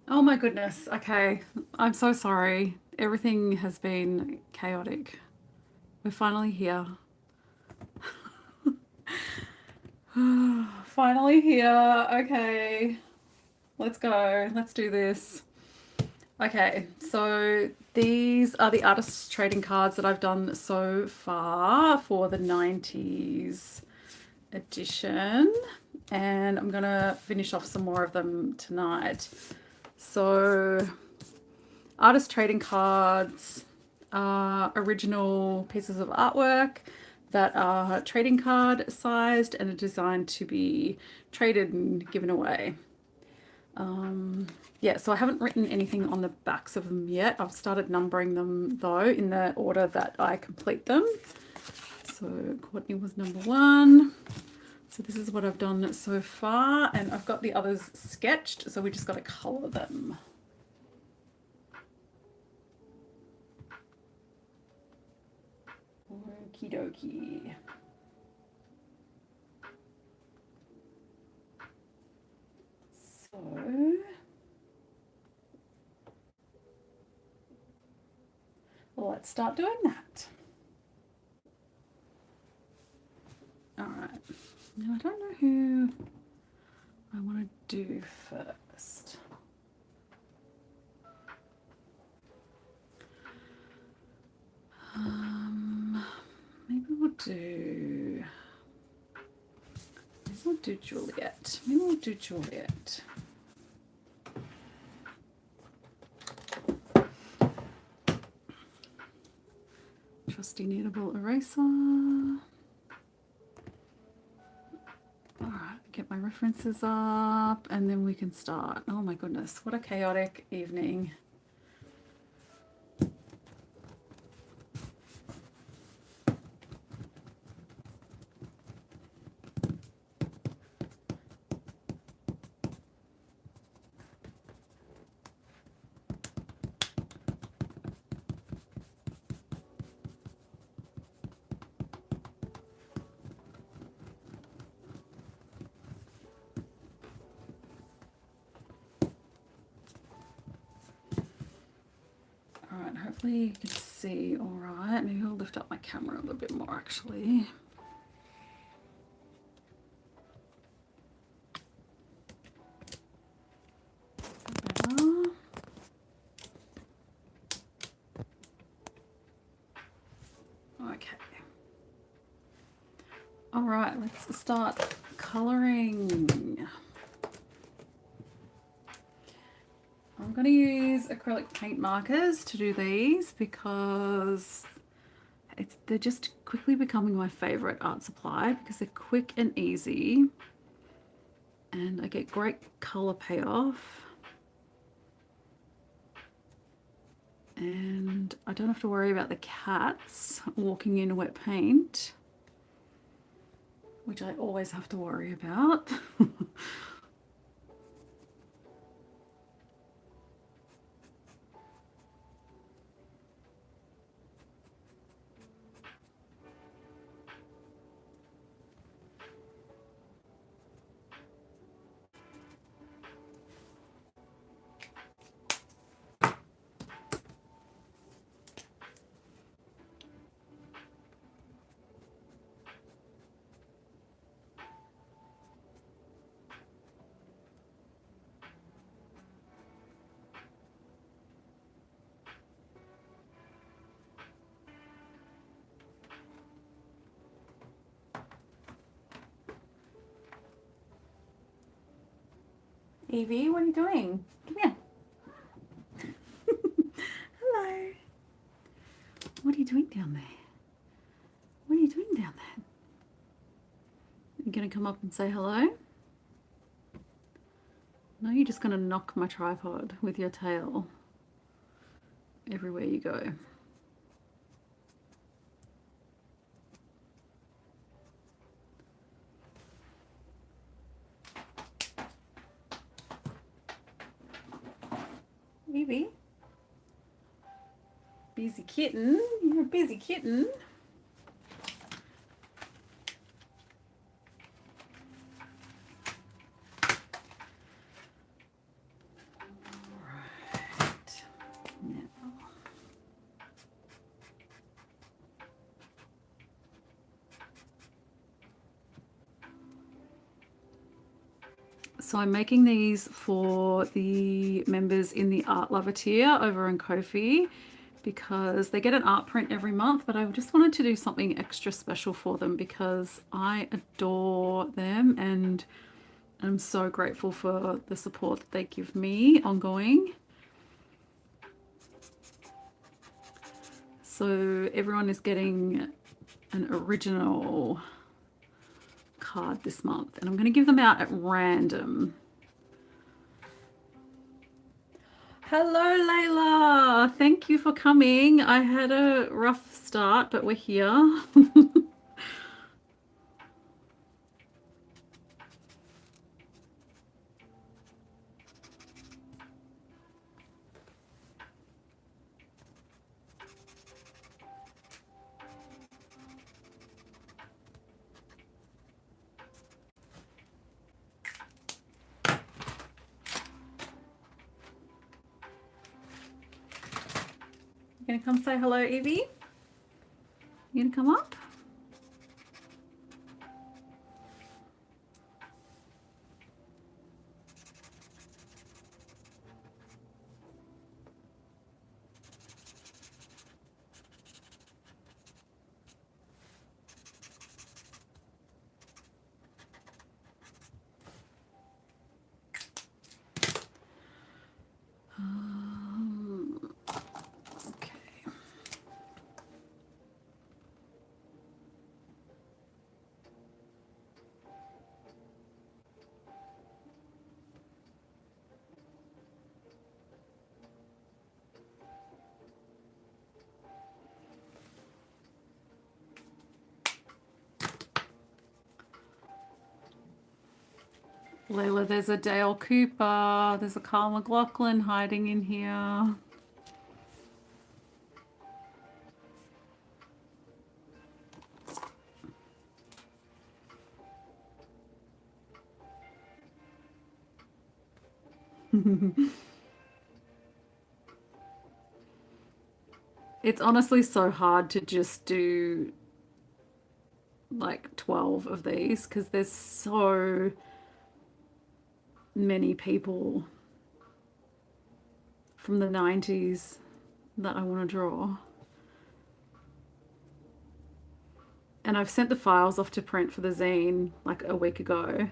Oh my goodness. Okay. I'm so sorry. Everything has been chaotic. We're finally here. Finally here. Okay. Let's go. Let's do this. Okay. So these are the artist's trading cards that I've done so far for the 90s edition. And I'm going to finish off some more of them tonight. So artist trading cards are original pieces of artwork that are trading card sized and are designed to be traded and given away. Yeah, so I haven't written anything on the backs of them yet. I've started numbering them though in the order that I complete them. So Courtney was number one. So this is what I've done so far, and I've got the others sketched, so we just got to colour them. Okie dokie. So let's start doing that. All right. Now I don't know who I want to do first. Maybe we'll do. Maybe we'll do Juliet. Maybe we'll do Juliet. Trusty kneadable eraser. All right, get my references up and then we can start. Oh my goodness, what a chaotic evening. All right, hopefully you can see all right. Maybe I'll lift up my camera a little bit more actually. Better. Okay. All right, let's start colouring. I'm going to use acrylic paint markers to do these because they're just quickly becoming my favourite art supply because they're quick and easy and I get great colour payoff and I don't have to worry about the cats walking in wet paint, which I always have to worry about. Evie, what are you doing? Come here. Hello. What are you doing down there? What are you doing down there? You gonna come up and say hello? No, you're just gonna knock my tripod with your tail everywhere you go. Evie. Busy kitten. You're a busy kitten. So I'm making these for the members in the Art Lover tier over in Ko-fi because they get an art print every month, but I just wanted to do something extra special for them because I adore them and I'm so grateful for the support that they give me ongoing. So everyone is getting an original card this month and I'm going to give them out at random. Hello, Layla. Thank you for coming. I had a rough start, but we're here. You gonna come say hello, Evie? You gonna come up? Okay. Layla, there's a Dale Cooper. There's a Carl McLaughlin hiding in here. It's honestly so hard to just do like 12 of these because there's so many people from the 90s that I want to draw. And I've sent the files off to print for the zine like a week ago.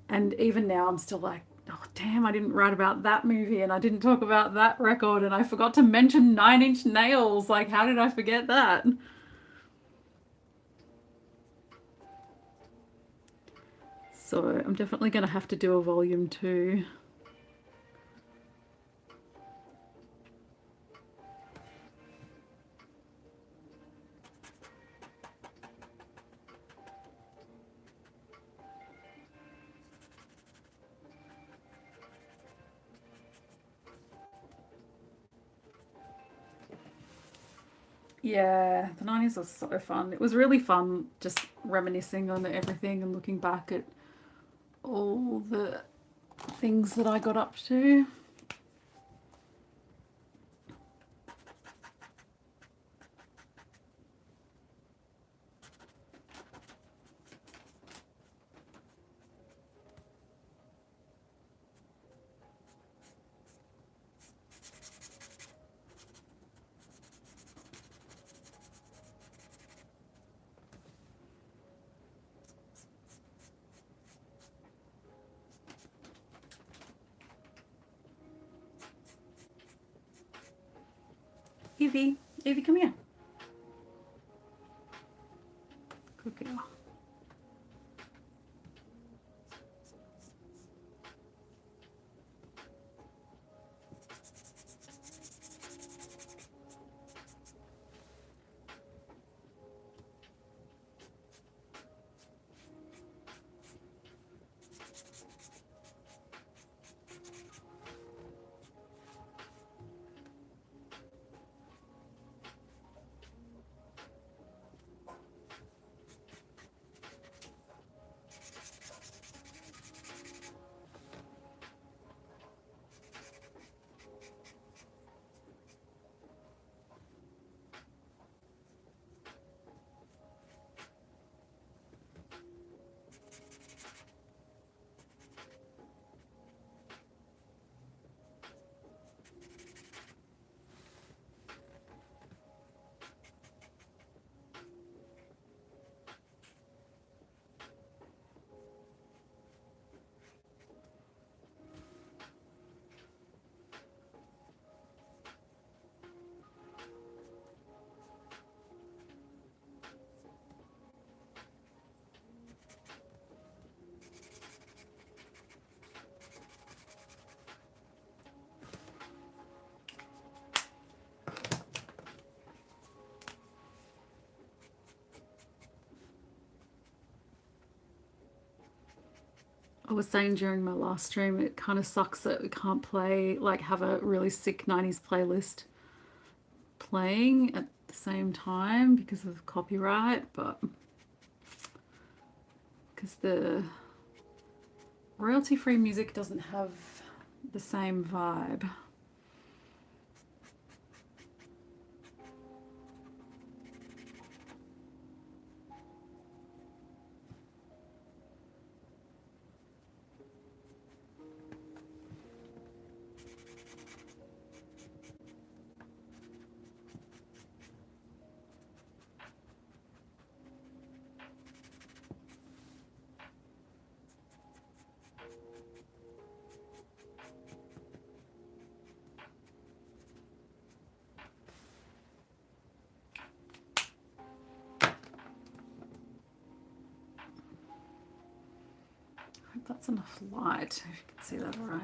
And even now I'm still like, oh damn, I didn't write about that movie and I didn't talk about that record and I forgot to mention Nine Inch Nails. Like, how did I forget that? So I'm definitely going to have to do a volume 2. Yeah, the 90s was so fun. It was really fun just reminiscing on everything and looking back at all the things that I got up to. Evie, Evie, come here. Good girl. I was saying during my last stream, it kind of sucks that we can't play, like, have a really sick 90s playlist playing at the same time because of copyright, but because the royalty-free music doesn't have the same vibe. I hope that's enough light, if you can see that all right.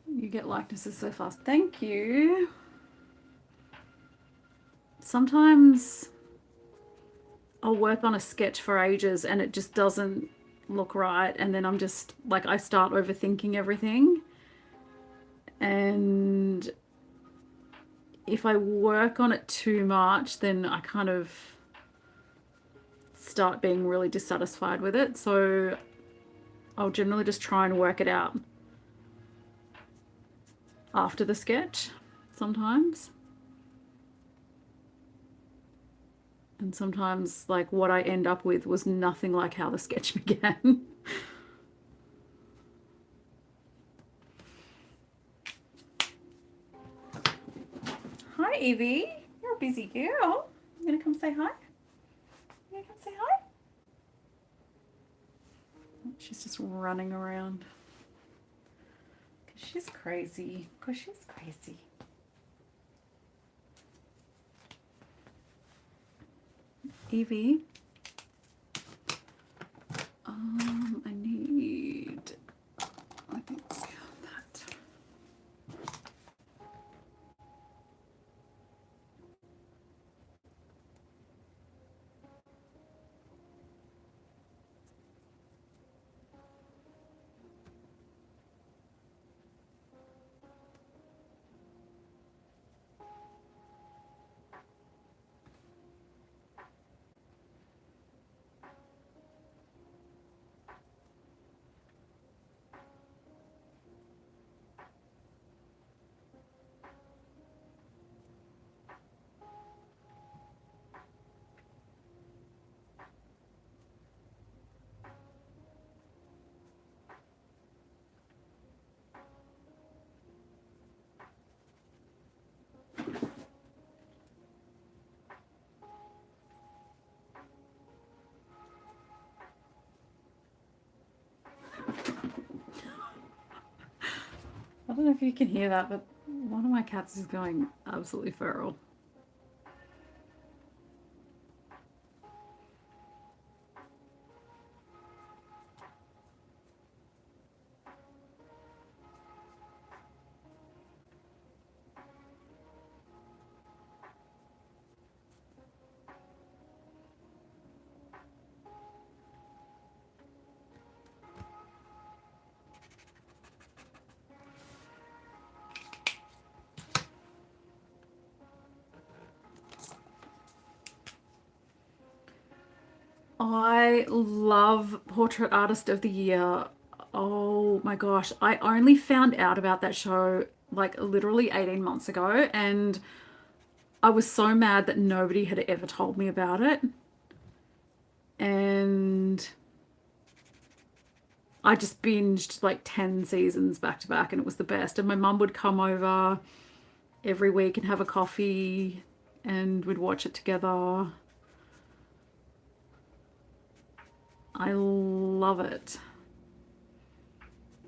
You get likenesses so fast. Thank you. Sometimes I'll work on a sketch for ages and it just doesn't look right, and then I'm just like, I start overthinking everything. And if I work on it too much, then I kind of start being really dissatisfied with it. So I'll generally just try and work it out after the sketch sometimes. And sometimes, like, what I end up with was nothing like how the sketch began. Hi, Evie. You're a busy girl. You gonna come say hi? You gonna come say hi? She's just running around. Because she's crazy. Because she's crazy. Evie. I need, I think that. I don't know if you can hear that, but one of my cats is going absolutely feral. I love Portrait Artist of the Year. Oh my gosh. I only found out about that show like literally 18 months ago, and I was so mad that nobody had ever told me about it. And I just binged like 10 seasons back to back, and it was the best. And my mum would come over every week and have a coffee, and we'd watch it together. I love it.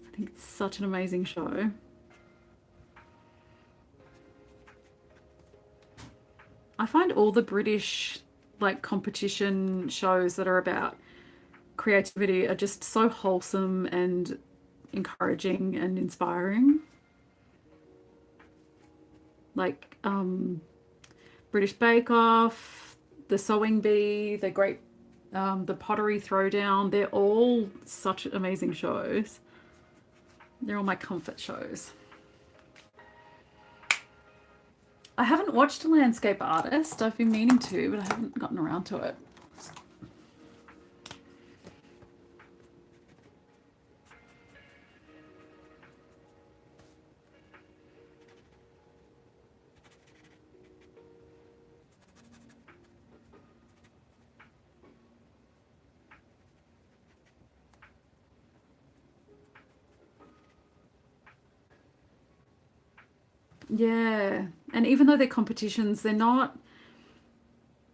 I think it's such an amazing show. I find all the British like competition shows that are about creativity are just so wholesome and encouraging and inspiring. like British Bake Off, The Sewing Bee, the Pottery Throwdown. They're all such amazing shows. They're all my comfort shows. I haven't watched a Landscape Artist. I've been meaning to, but I haven't gotten around to it. Yeah. And even though they're competitions, they're not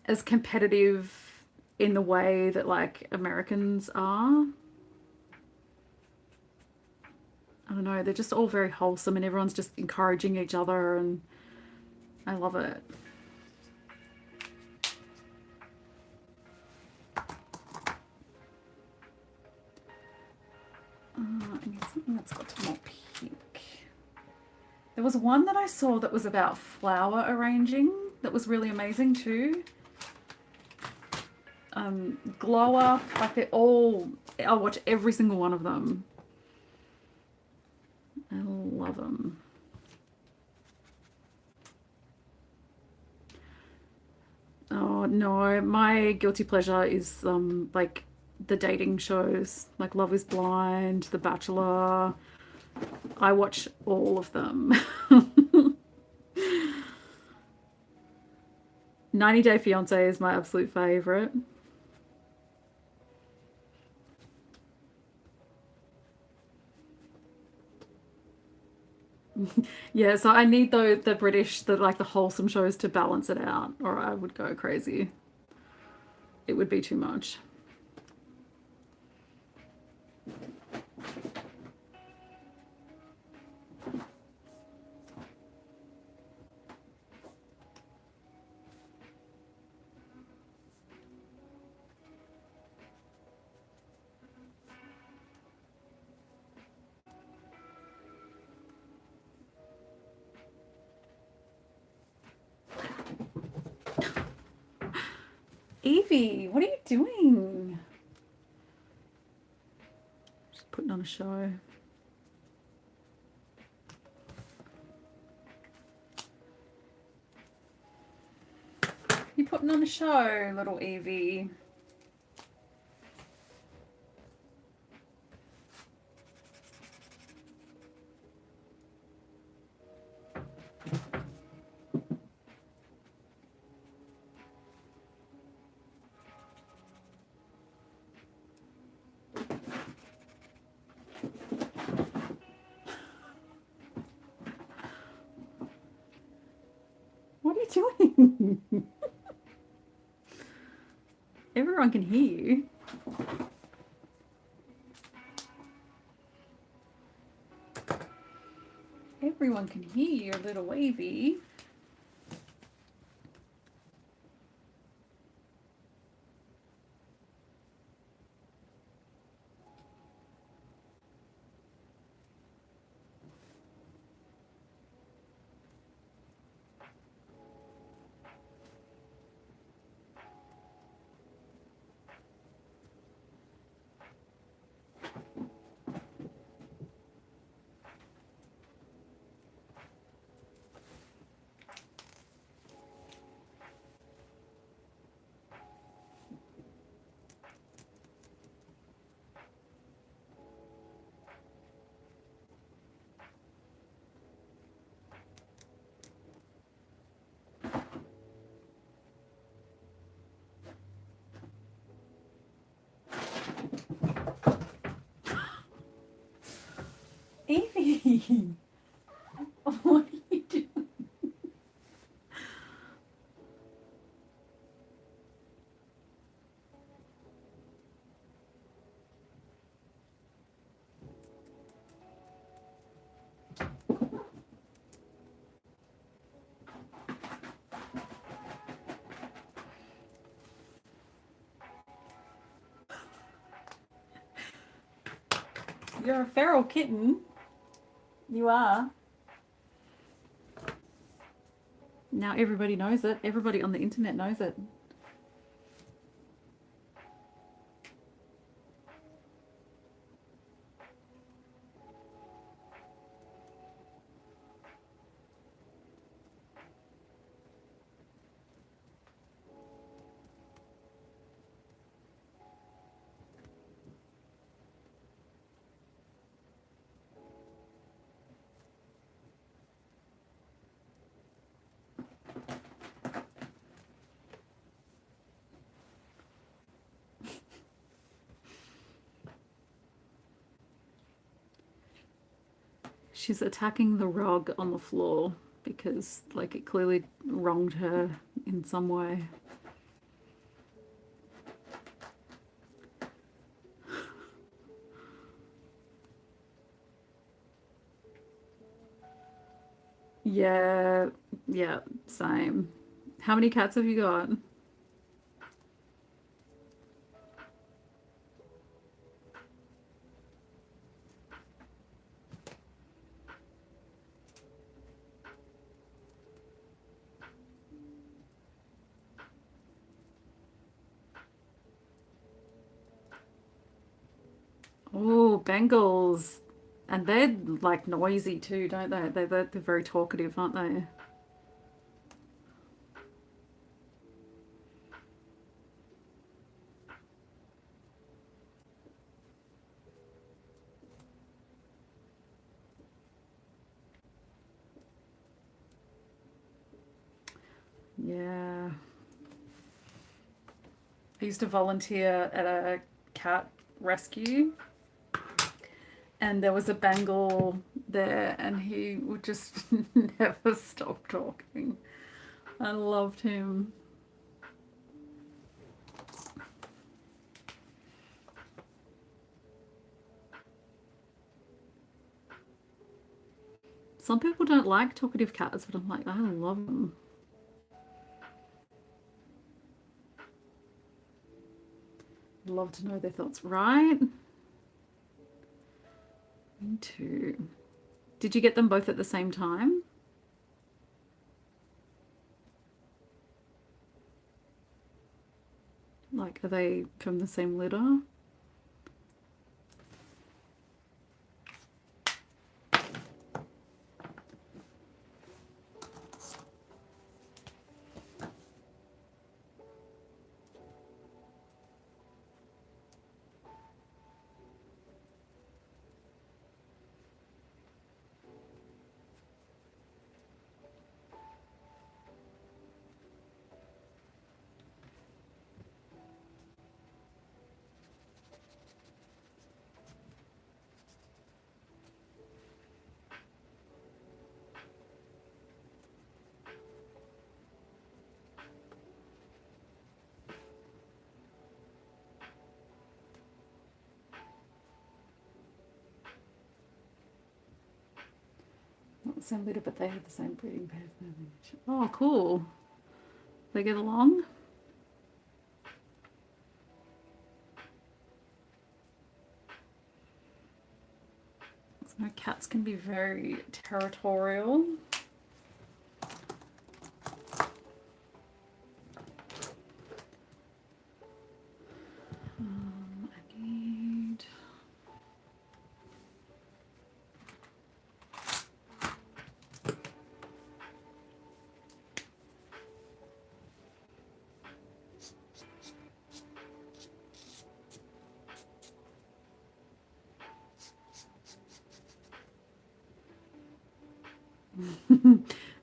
as competitive in the way that like Americans are. I don't know, they're just all very wholesome and everyone's just encouraging each other, and I love it. I need something that's got more pink. There was one that I saw that was about flower arranging that was really amazing too. Glow Up, like I'll watch every single one of them. I love them. Oh no, my guilty pleasure is like the dating shows, like Love is Blind, The Bachelor. I watch all of them. 90 Day Fiance is my absolute favorite. Yeah, so I need the British, the wholesome shows to balance it out, or I would go crazy. It would be too much. Evie, what are you doing? Just putting on a show. You putting on a show, little Evie. What are you doing? Everyone can hear you. Everyone can hear you, little wavy. Evie, what are you doing? You're a feral kitten. You are. Now everybody knows it. Everybody on the internet knows it. She's attacking the rug on the floor because, like, it clearly wronged her in some way. Yeah, yeah, same. How many cats have you got? Oh, Bengals. And they're like noisy too, don't they? They're very talkative, aren't they? Yeah. I used to volunteer at a cat rescue, and there was a Bengal there, and he would just never stop talking. I loved him. Some people don't like talkative cats, but I'm like, I love them. Love to know their thoughts, right? Me too. Did you get them both at the same time? Like, are they from the same litter? Not the same litter, but they had the same breeding pair. Oh, cool. They get along? So cats can be very territorial. I need...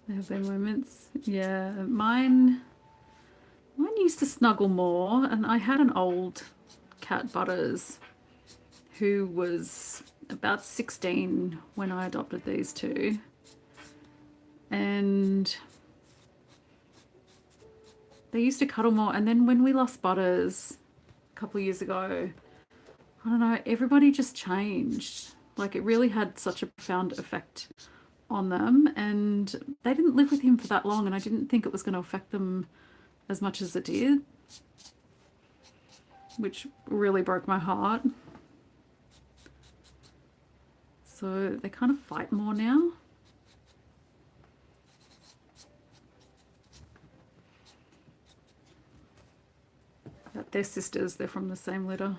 They have their moments. Yeah, mine used to snuggle more, and I had an old cat, Butters, who was about 16 when I adopted these two. And they used to cuddle more. And then when we lost Butters a couple of years ago, I don't know, everybody just changed. Like, it really had such a profound effect on them, and they didn't live with him for that long, and I didn't think it was going to affect them as much as it did, which really broke my heart. So they kind of fight more now. They're sisters. They're from the same litter.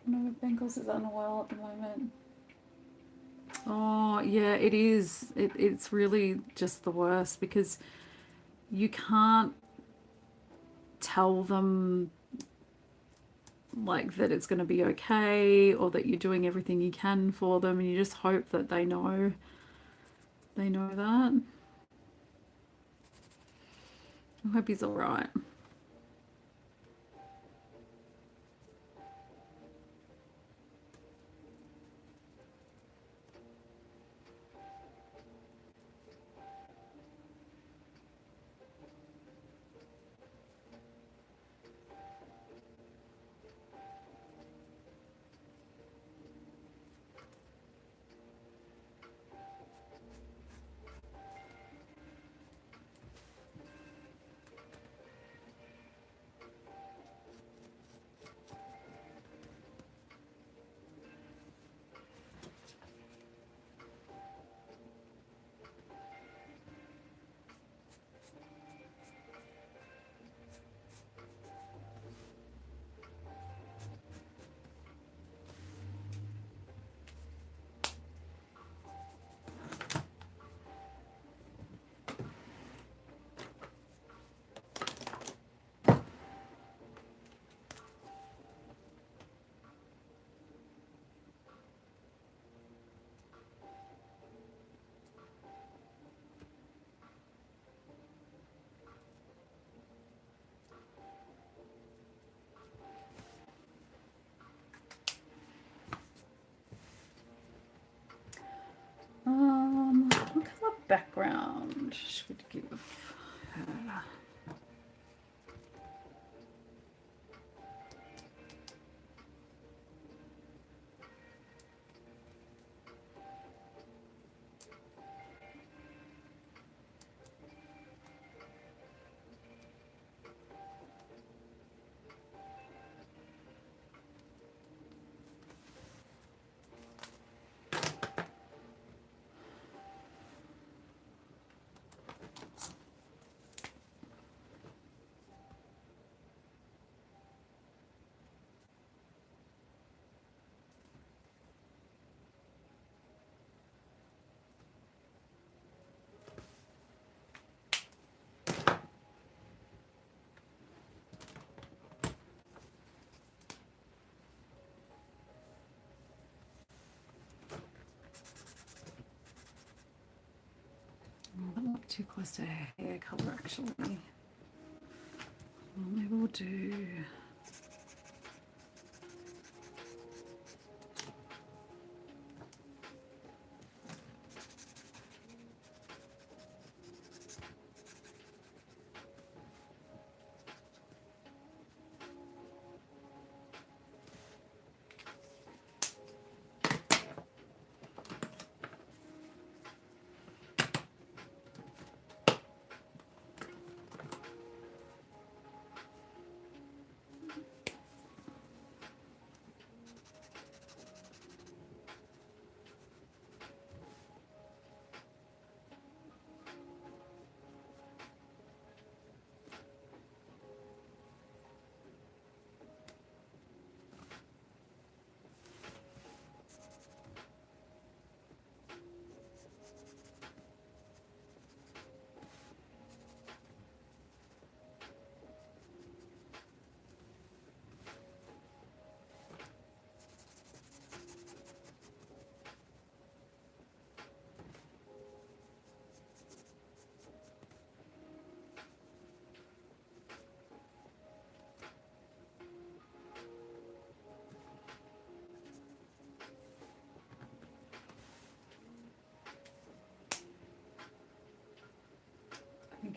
No, Bengals is unwell at the moment. Oh, yeah, it is. It's really just the worst because you can't tell them like that it's going to be okay or that you're doing everything you can for them, and you just hope that they know that. I hope he's all right. What color background should we give her? That might be too close to her hair colour actually. Well, maybe we'll do...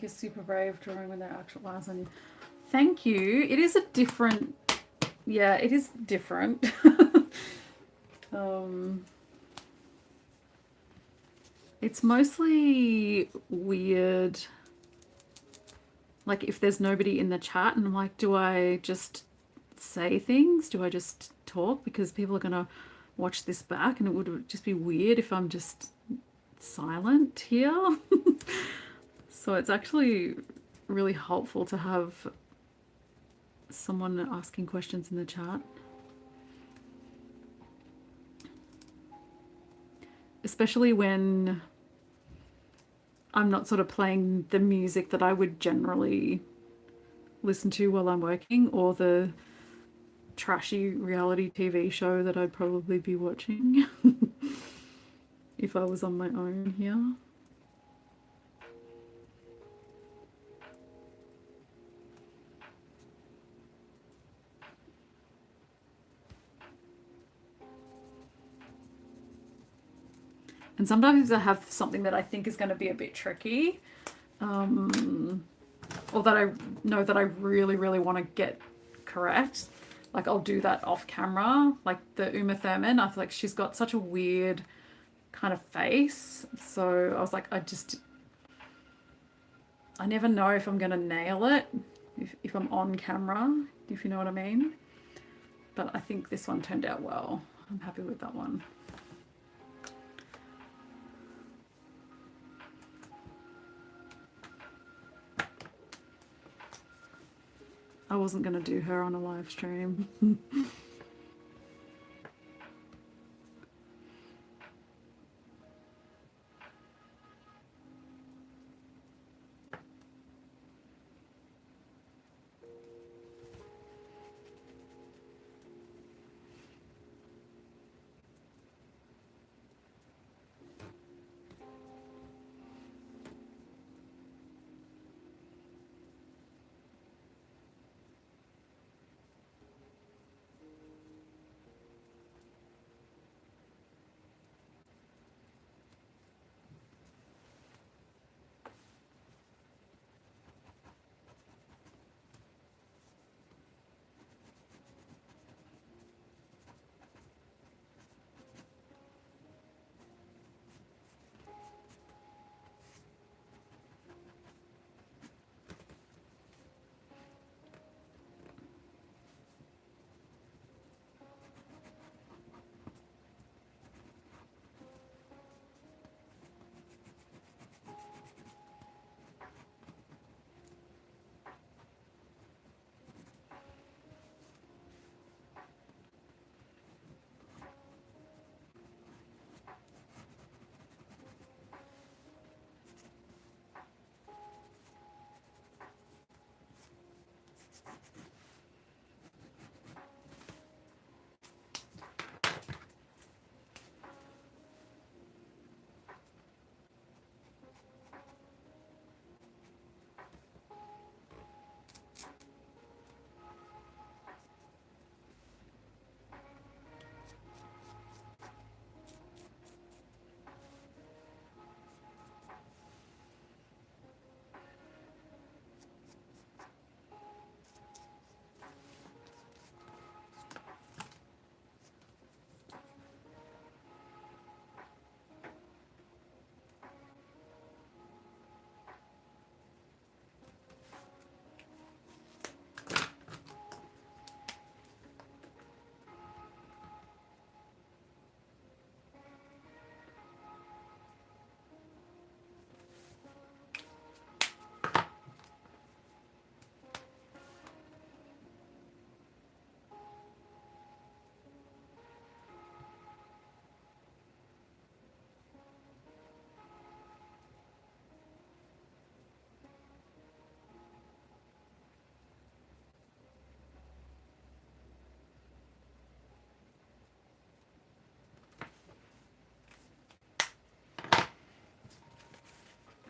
you're super brave drawing when there are actual eyes on you. Thank you. It is a different, yeah, it is different. It's mostly weird, like if there's nobody in the chat and I'm like, do I just say things? Do I just talk? Because people are going to watch this back and it would just be weird if I'm just silent here. So it's actually really helpful to have someone asking questions in the chat. Especially when I'm not sort of playing the music that I would generally listen to while I'm working, or the trashy reality TV show that I'd probably be watching if I was on my own here. And sometimes I have something that I think is going to be a bit tricky, or that I know that I really, really want to get correct. Like I'll do that off camera, like the Uma Thurman. I feel like she's got such a weird kind of face. So I was like, I never know if I'm going to nail it if I'm on camera, if you know what I mean. But I think this one turned out well. I'm happy with that one. I wasn't going to do her on a live stream.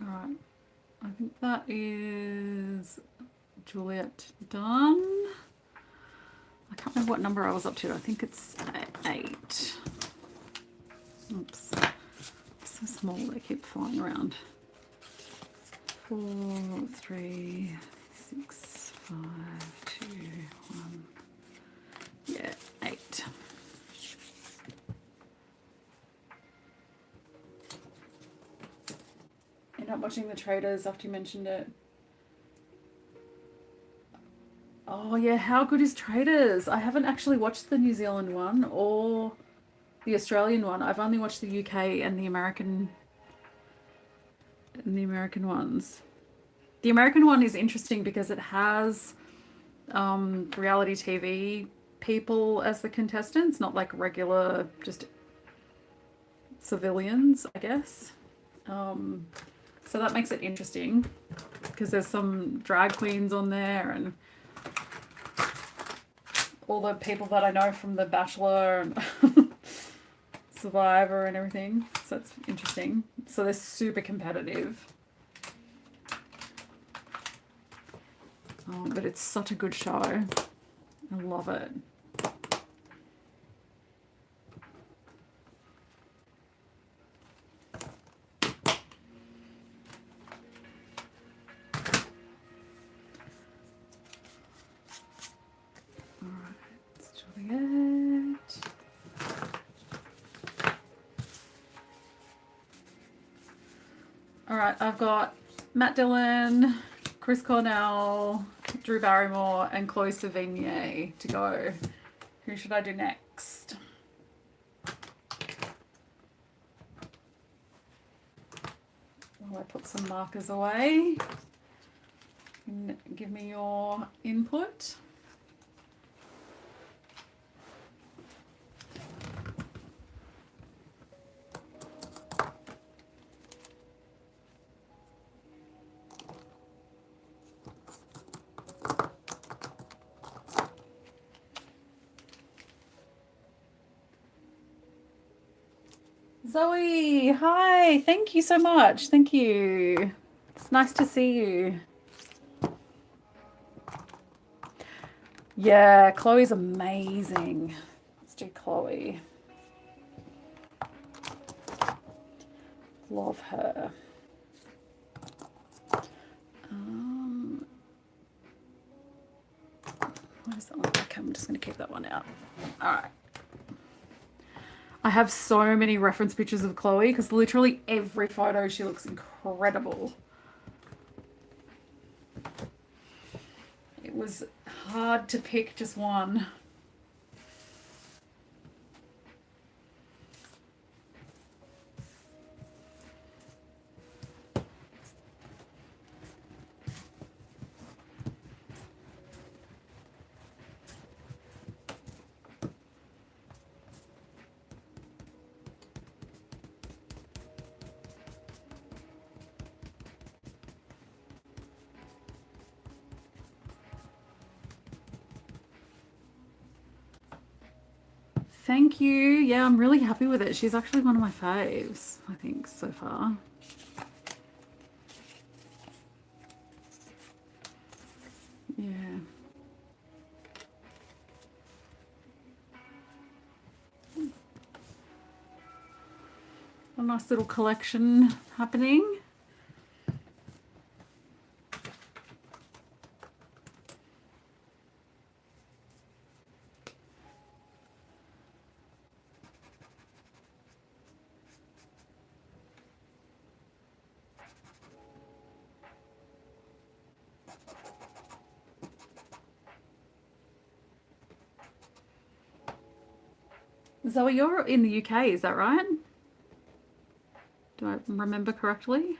All right, I think that is Juliet done. I can't remember what number I was up to. I think it's 8. Oops, so small they keep flying around. 4, 3, 6, 5, 2, 1. Yeah, 8. End up watching The Traders after you mentioned it. Oh yeah, how good is Traders? I haven't actually watched the New Zealand one or the Australian one. I've only watched the UK and the American ones. The American one is interesting because it has reality TV people as the contestants, not like regular just civilians, I guess. So that makes it interesting because there's some drag queens on there and all the people that I know from The Bachelor and Survivor and everything. So that's interesting. So they're super competitive. But it's such a good show. I love it. All right, I've got Matt Dillon, Chris Cornell, Drew Barrymore, and Chloe Sevigny to go. Who should I do next? While I put some markers away, give me your input. Zoe, hi, thank you so much. Thank you. It's nice to see you. Yeah, Chloe's amazing. Let's do Chloe. Love her. Where's that one? Okay, I'm just going to keep that one out. All right. I have so many reference pictures of Chloe because literally every photo she looks incredible. It was hard to pick just one. Thank you. Yeah, I'm really happy with it. She's actually one of my faves, I think, so far. Yeah. A nice little collection happening. Zoe, you're in the UK, is that right? Do I remember correctly?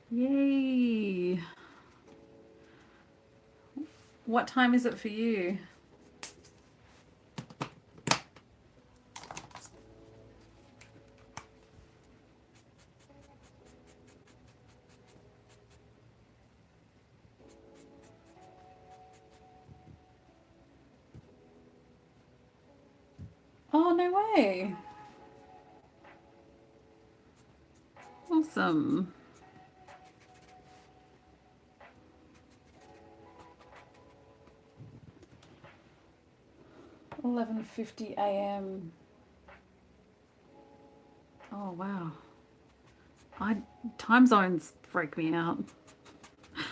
Yay! What time is it for you? Oh, no way. Awesome. 11:50 a.m. Oh, wow. I time zones freak me out. I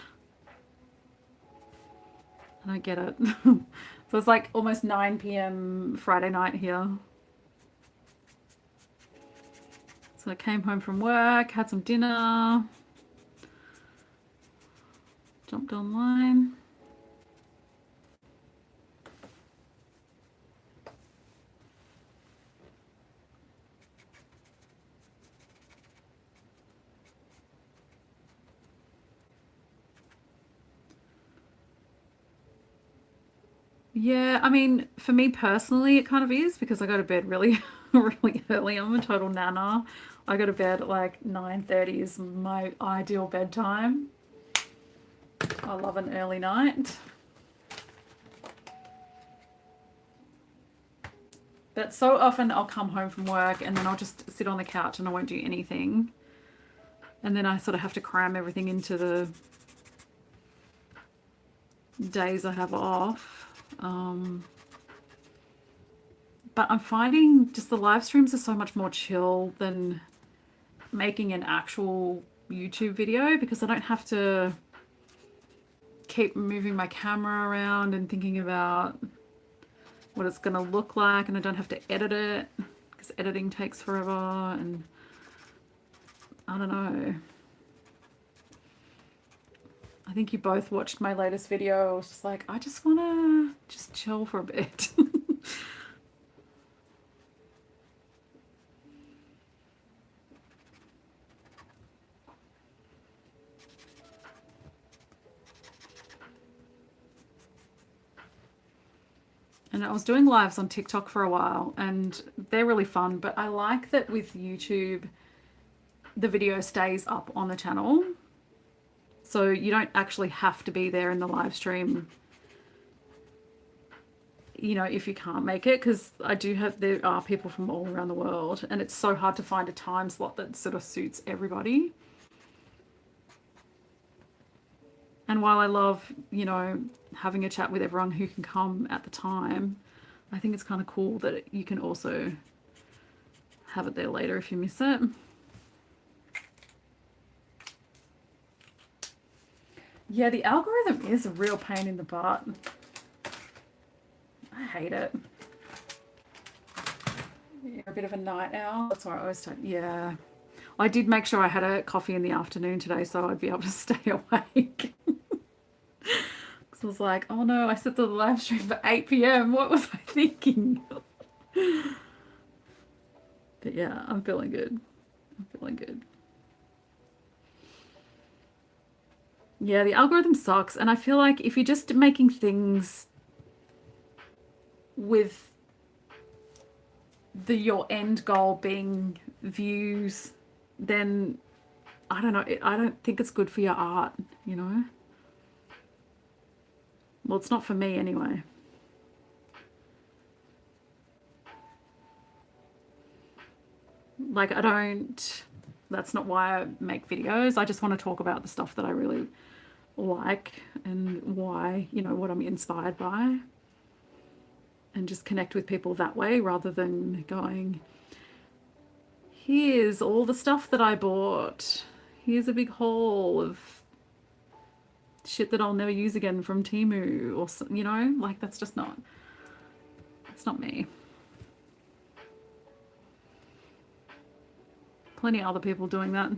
don't get it. So it's like almost 9 p.m. Friday night here. So I came home from work, had some dinner, jumped online. Yeah, I mean, for me personally, it kind of is because I go to bed really, really early. I'm a total nana. I go to bed at like 9:30 is my ideal bedtime. I love an early night. But so often I'll come home from work and then I'll just sit on the couch and I won't do anything. And then I sort of have to cram everything into the days I have off. But I'm finding just the live streams are so much more chill than making an actual YouTube video because I don't have to keep moving my camera around and thinking about what it's going to look like, and I don't have to edit it because editing takes forever, and I don't know. I think you both watched my latest video. I was just like, I just want to just chill for a bit. And I was doing lives on TikTok for a while, and they're really fun. But I like that with YouTube, the video stays up on the channel. So you don't actually have to be there in the live stream, you know, if you can't make it. Because there are people from all around the world, and it's so hard to find a time slot that sort of suits everybody. And while I love, you know, having a chat with everyone who can come at the time, I think it's kind of cool that you can also have it there later if you miss it. Yeah, the algorithm is a real pain in the butt. I hate it. You're a bit of a night owl. That's why I always don't. Yeah. I did make sure I had a coffee in the afternoon today so I'd be able to stay awake. Because I was like, oh no, I set the live stream for 8 p.m. What was I thinking? But yeah, I'm feeling good. I'm feeling good. Yeah, the algorithm sucks. And I feel like if you're just making things with your end goal being views, then I don't know. I don't think it's good for your art, you know? Well, it's not for me anyway. Like, that's not why I make videos. I just want to talk about the stuff that I really like and why, you know, what I'm inspired by. And just connect with people that way rather than going, here's all the stuff that I bought. Here's a big haul of shit that I'll never use again from Temu, or, you know, like that's just not, it's not me. Plenty of other people doing that.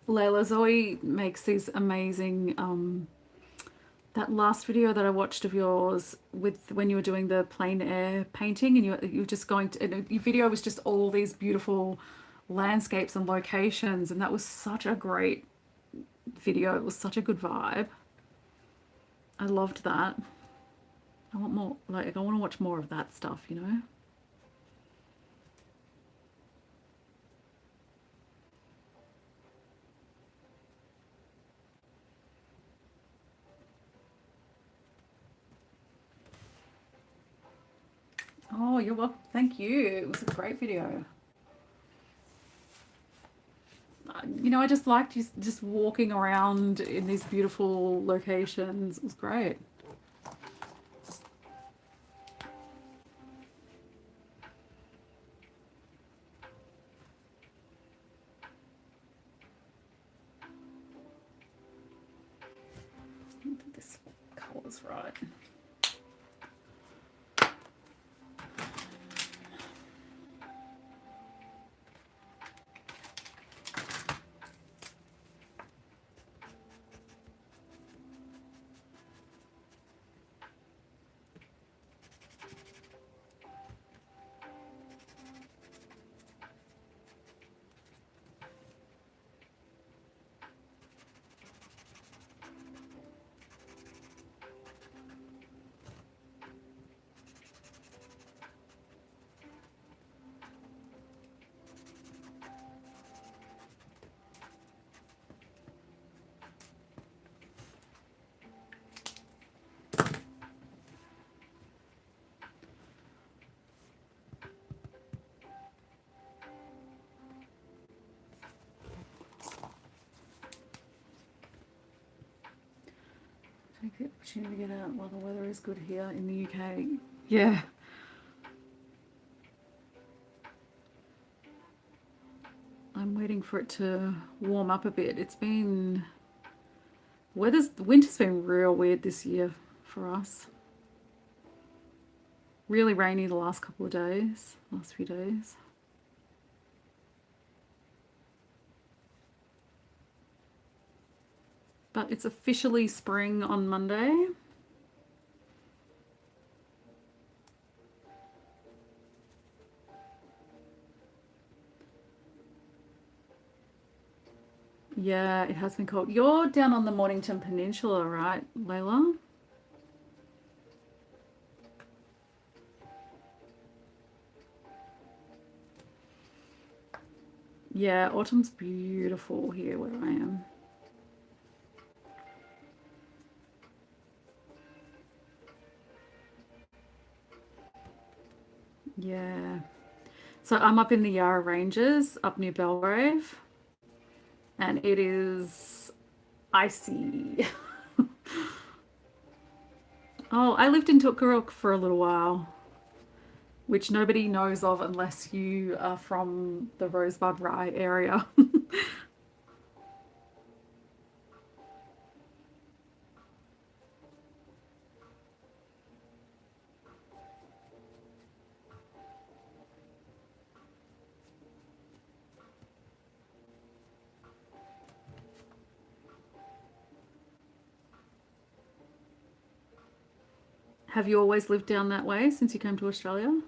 Layla Zoe makes these amazing that last video that I watched of yours with when you were doing the plein air painting and you were just going to, and your video was just all these beautiful landscapes and locations, and that was such a great video. It was such a good vibe. I loved that. I want more, like, I want to watch more of that stuff, you know? Oh, you're welcome. Thank you. It was a great video. You know, I just liked just walking around in these beautiful locations. It was great. I think this colour's right. Take the opportunity to get out while the weather is good here in the UK. Yeah. I'm waiting for it to warm up a bit. It's been the winter's been real weird this year for us. Really rainy the last couple of days, last few days. But it's officially spring on Monday. Yeah, it has been cold. You're down on the Mornington Peninsula, right, Layla? Yeah, autumn's beautiful here where I am. Yeah. So I'm up in the Yarra Ranges, up near Belgrave, and it is icy. Oh, I lived in Tookaruk for a little while, which nobody knows of unless you are from the Rosebud Rye area. Have you always lived down that way since you came to Australia?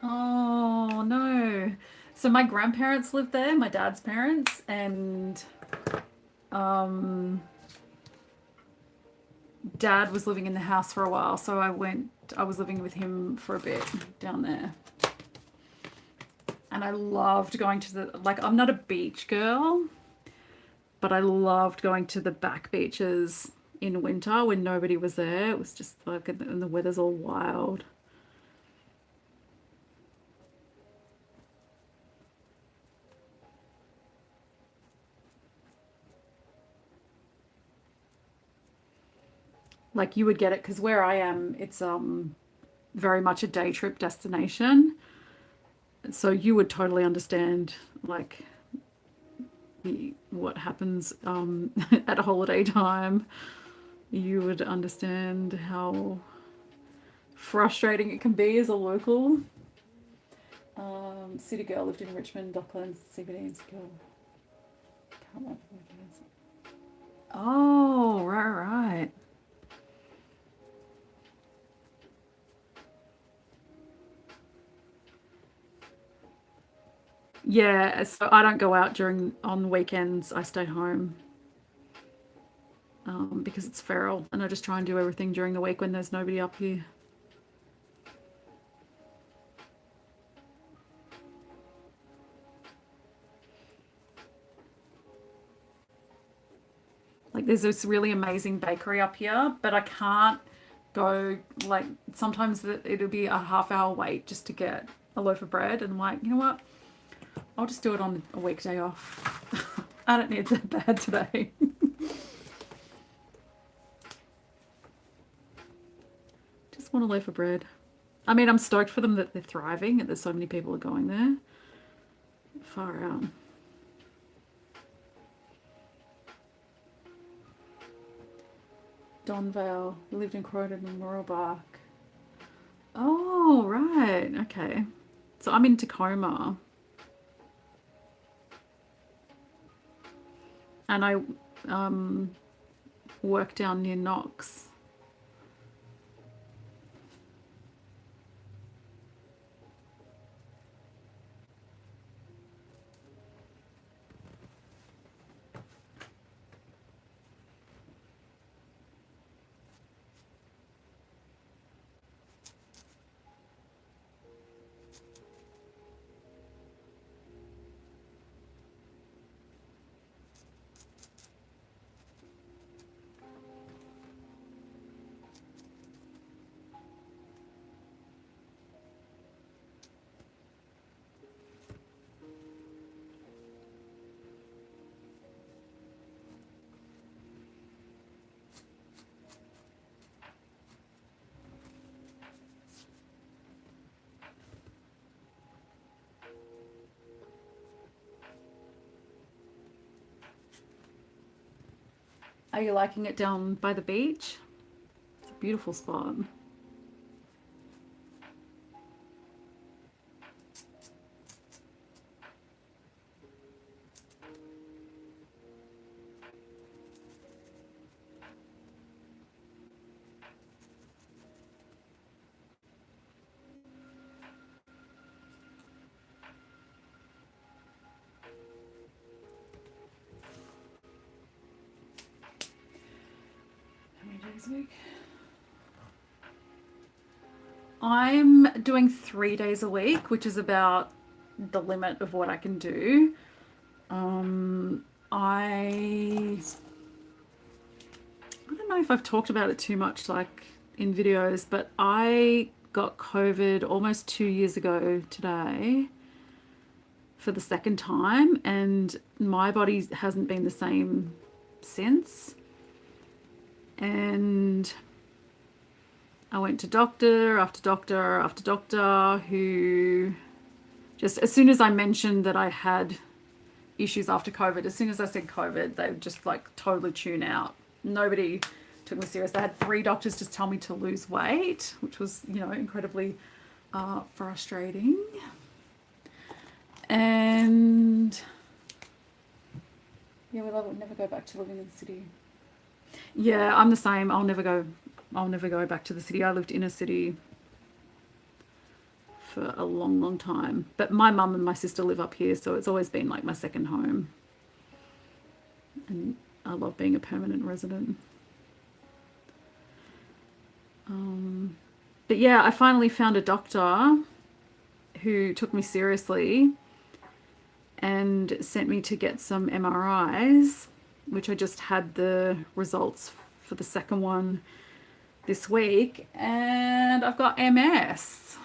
Oh, no. So my grandparents lived there, my dad's parents, and um, dad was living in the house for a while, so I was living with him for a bit down there. And I loved going to like, I'm not a beach girl, but I loved going to the back beaches in winter when nobody was there. It was just like, and the weather's all wild. Like you would get it because where I am, it's very much a day trip destination. So you would totally understand like what happens at holiday time. you would understand how frustrating it can be as a local. City girl, lived in Richmond, Docklands, CBD and skill. Can't remember what it is. Oh, right. Yeah, so I don't go out on weekends. I stay home because it's feral, and I just try and do everything during the week when there's nobody up here. Like there's this really amazing bakery up here, but I can't go, like sometimes it'll be a half-hour wait just to get a loaf of bread, and I'm like, you know what? I'll just do it on a weekday off. I don't need it that bad today. Just want a loaf of bread. I mean, I'm stoked for them that they're thriving and there's so many people are going there. Far out. Donvale. We lived in Croydon and Mooroolbark. Oh, right. Okay. So I'm in Tacoma. And I work down near Knox. Are you liking it down by the beach? It's a beautiful spot. How many days a week? I'm doing 3 days a week, which is about the limit of what I can do. I don't know if I've talked about it too much, like in videos, but I got COVID almost 2 years ago today for the second time, and my body hasn't been the same since. And I went to doctor after doctor after doctor who just, as soon as I mentioned that I had issues after COVID, as soon as I said COVID, they would just like totally tune out. Nobody took me serious. I had 3 doctors just tell me to lose weight, which was, incredibly frustrating. And yeah, I would never go back to living in the city. Yeah, I'm the same. I'll never go back to the city. I lived in a city for a long, long time. But my mum and my sister live up here, so it's always been like my second home. And I love being a permanent resident. But yeah, I finally found a doctor who took me seriously and sent me to get some MRIs, which I just had the results for the second one this week, and I've got MS.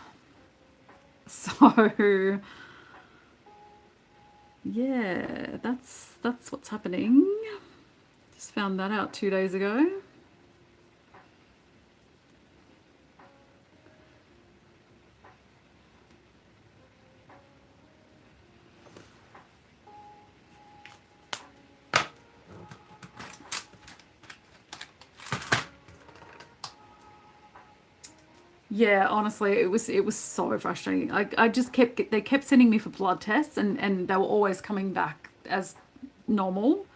So yeah, that's what's happening. Just found that out 2 days ago. Yeah, honestly, it was so frustrating. I just kept they kept sending me for blood tests, and they were always coming back as normal.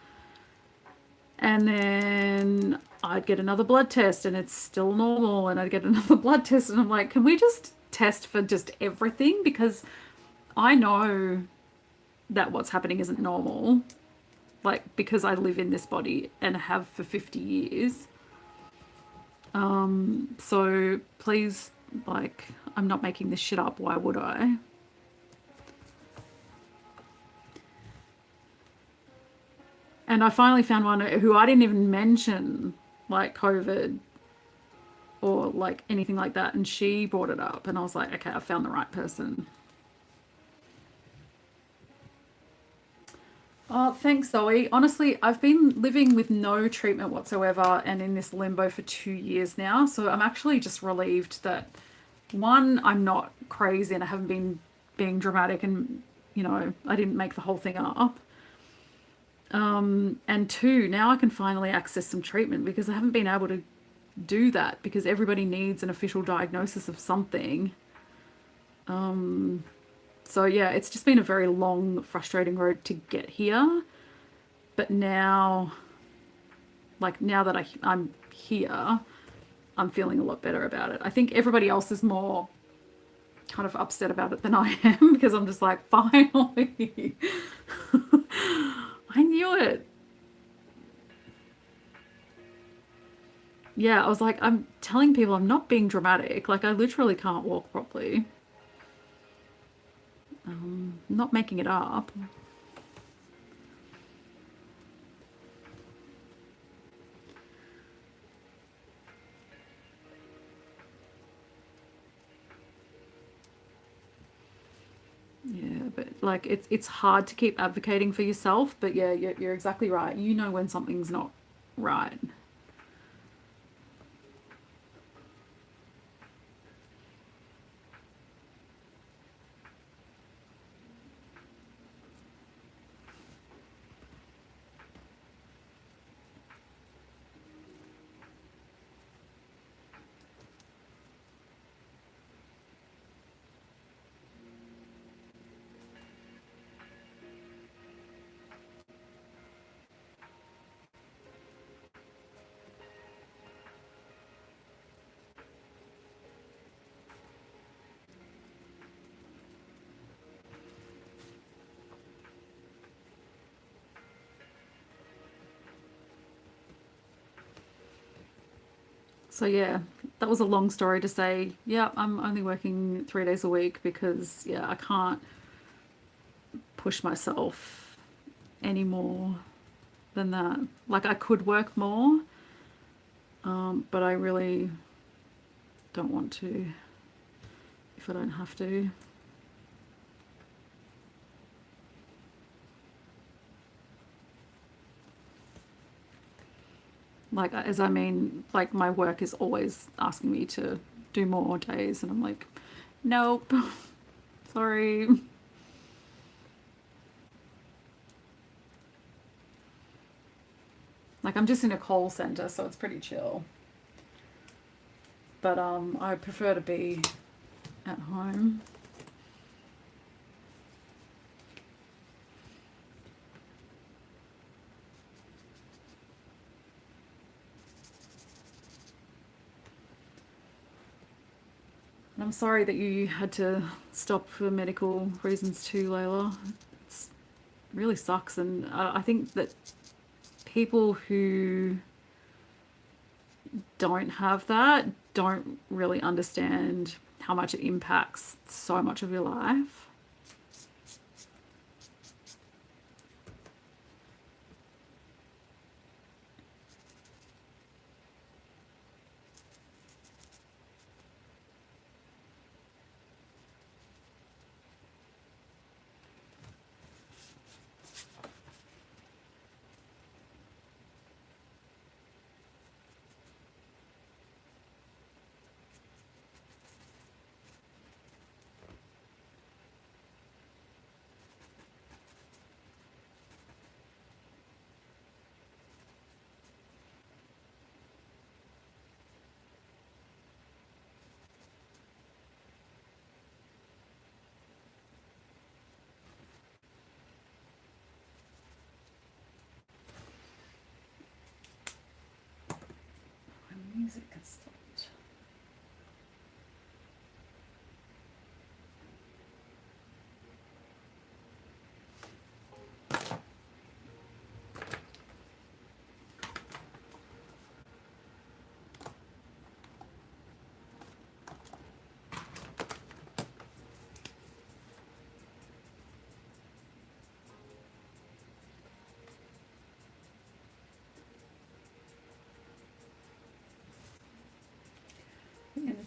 And then I'd get another blood test and it's still normal, and I'd get another blood test and I'm like, can we just test for just everything, because I know that what's happening isn't normal. Like, because I live in this body and have for 50 years. So please, like, I'm not making this shit up. Why would I? And I finally found one who I didn't even mention, like, COVID or like anything like that. And she brought it up, and I was like, okay, I found the right person. Oh, thanks, Zoe. Honestly, I've been living with no treatment whatsoever and in this limbo for 2 years now. So I'm actually just relieved that, one, I'm not crazy and I haven't been being dramatic, and, I didn't make the whole thing up. And two, now I can finally access some treatment, because I haven't been able to do that because everybody needs an official diagnosis of something. So yeah, it's just been a very long, frustrating road to get here. But now, like, now that I'm here, I'm feeling a lot better about it. I think everybody else is more kind of upset about it than I am, because I'm just like, finally, I knew it. Yeah, I was like, I'm telling people I'm not being dramatic. Like, I literally can't walk properly. I'm not making it up. Yeah, but like, it's hard to keep advocating for yourself. But yeah, you're exactly right. You know when something's not right. So yeah, that was a long story to say, yeah, I'm only working 3 days a week because, yeah, I can't push myself any more than that. Like, I could work more, but I really don't want to if I don't have to. Like, as I mean, like, my work is always asking me to do more days, and I'm like, nope, sorry. Like, I'm just in a call center, so it's pretty chill. But I prefer to be at home. And I'm sorry that you had to stop for medical reasons too, Layla. It's really sucks, and I think that people who don't have that don't really understand how much it impacts so much of your life.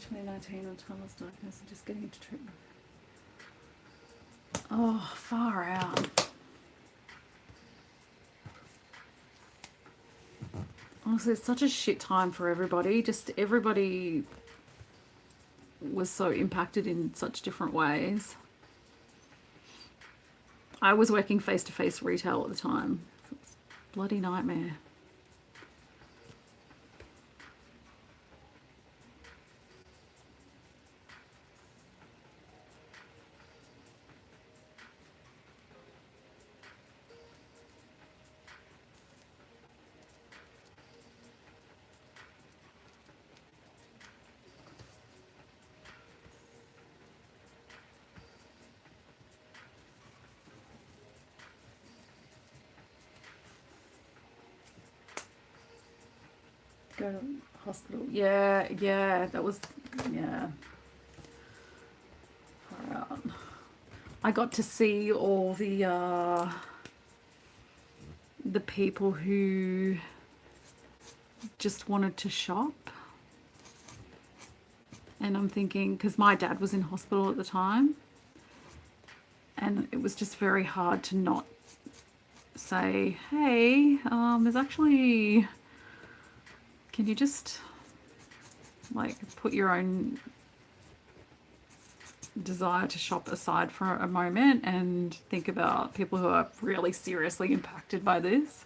2019 when Tom was diagnosed and just getting into treatment. Oh, far out. Honestly, it's such a shit time for everybody. Just everybody was so impacted in such different ways. I was working face-to-face retail at the time. Bloody nightmare. Go to hospital. Yeah, that was, yeah. Far out. I got to see all the people who just wanted to shop. And I'm thinking, because my dad was in hospital at the time, and it was just very hard to not say, hey, there's actually, can you just like put your own desire to shop aside for a moment and think about people who are really seriously impacted by this?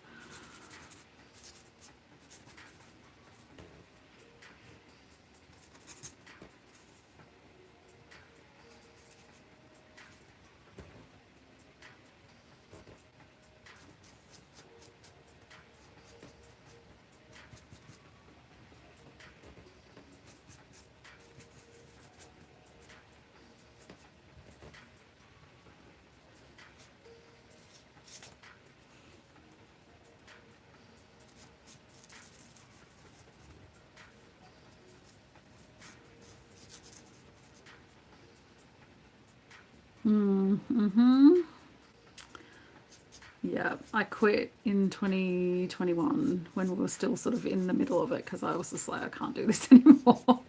Yeah, I quit in 2021 when we were still sort of in the middle of it because I was just like, I can't do this anymore.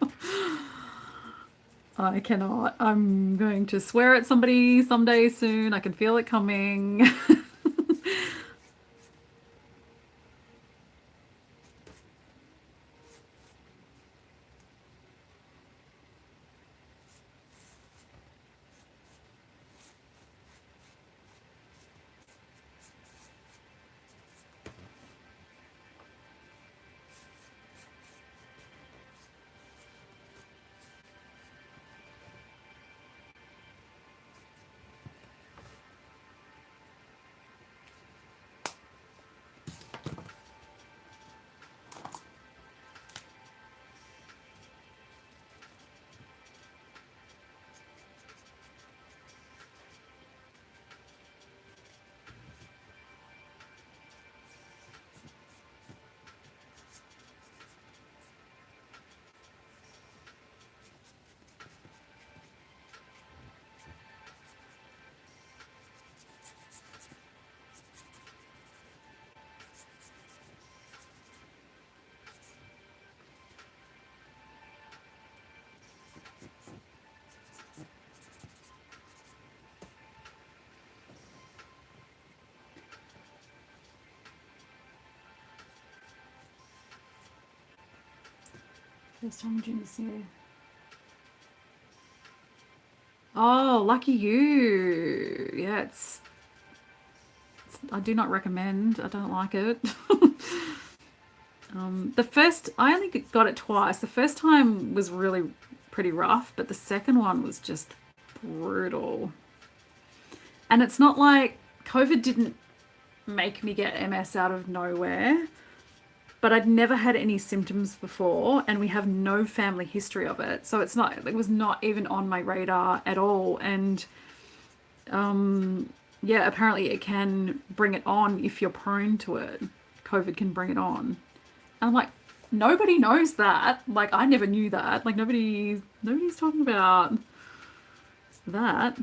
I cannot. I'm going to swear at somebody someday soon. I can feel it coming. First time in June this year. Oh, lucky you. Yeah, I do not recommend. I don't like it. I only got it twice. The first time was really pretty rough, but the second one was just brutal. And it's not like COVID didn't make me get MS out of nowhere, but I'd never had any symptoms before, and we have no family history of it. So it was not even on my radar at all. And yeah, apparently it can bring it on if you're prone to it. COVID can bring it on. And I'm like, nobody knows that. Like, I never knew that. Like, nobody's talking about that.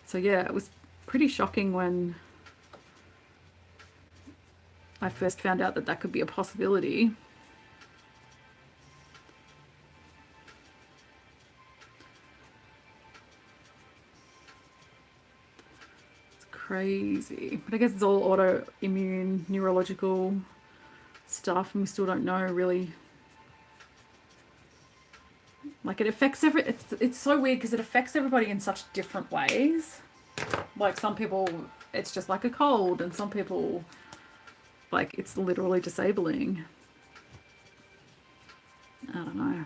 So yeah, it was pretty shocking when I first found out that could be a possibility. crazy. But I guess it's all autoimmune, neurological stuff, and we still don't know really. Like it affects it's so weird because it affects everybody in such different ways. Like some people it's just like a cold, and some people like it's literally disabling. I don't know.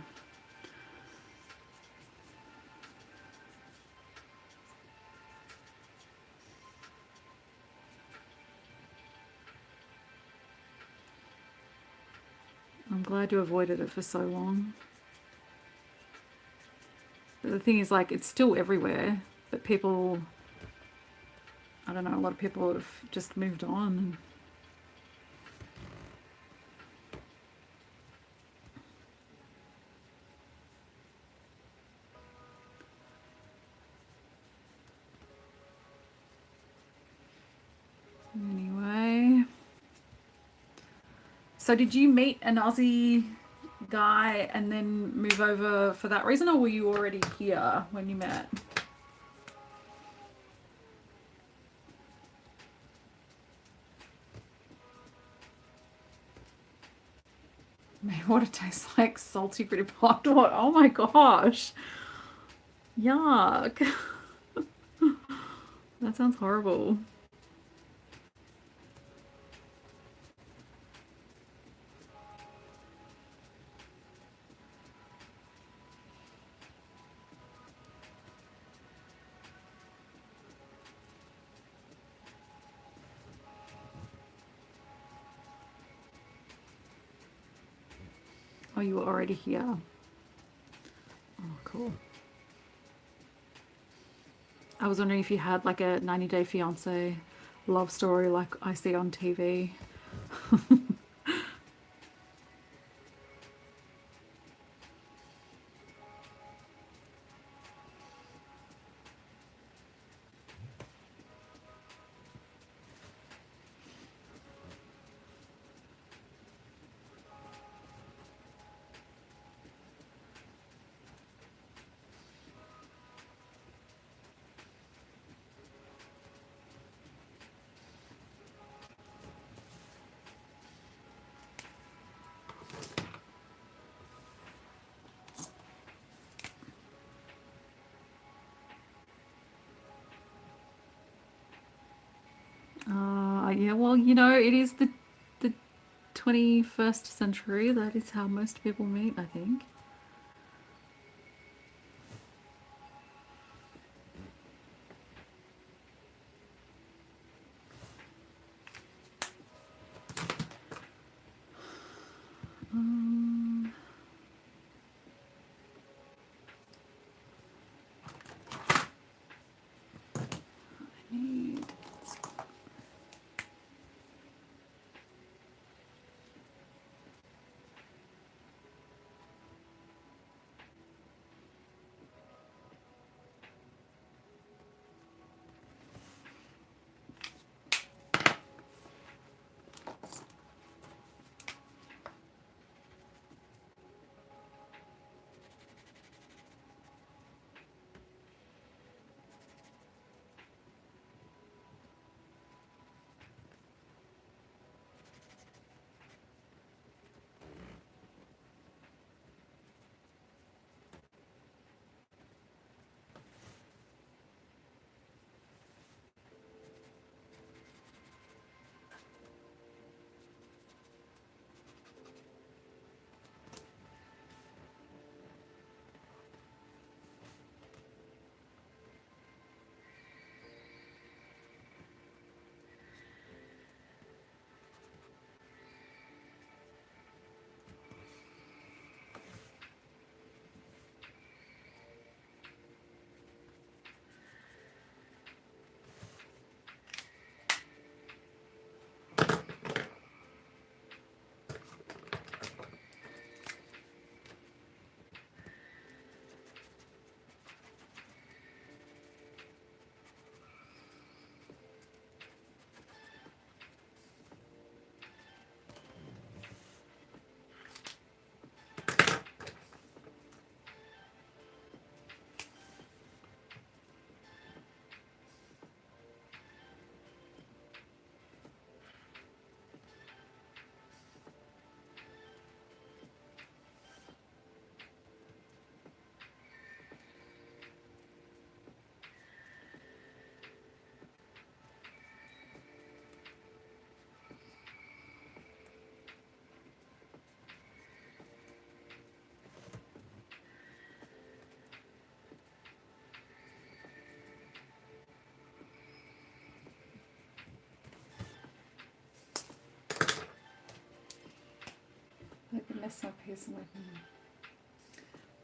I'm glad you avoided it for so long. But the thing is, like, it's still everywhere, but people, I don't know, a lot of people have just moved on. Anyway. So did you meet an Aussie guy and then move over for that reason, or were you already here when you met? Maybe what it tastes like, salty gritty pot. What? Oh my gosh. Yuck. That sounds horrible. Oh, you were already here. Oh, cool. I was wondering if you had like a 90 Day Fiance love story like I see on TV. Yeah, well, you know, it is the 21st century. That is how most people meet, I think. I need That's my piece.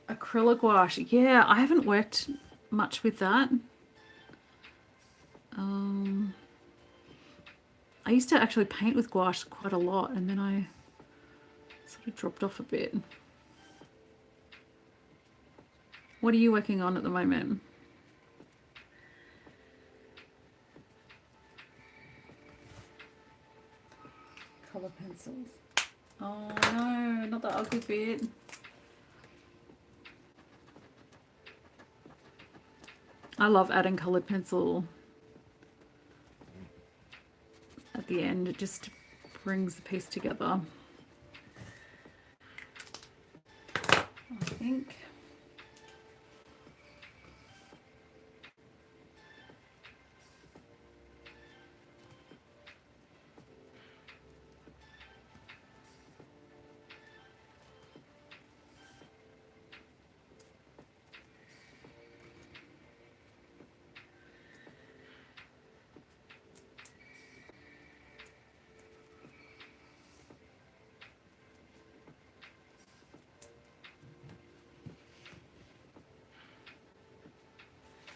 Acrylic gouache. Yeah, I haven't worked much with that. I used to actually paint with gouache quite a lot, and then I sort of dropped off a bit. What are you working on at the moment? Colour pencils. Oh no, not the ugly bit. I love adding coloured pencil at the end. It just brings the piece together. I think.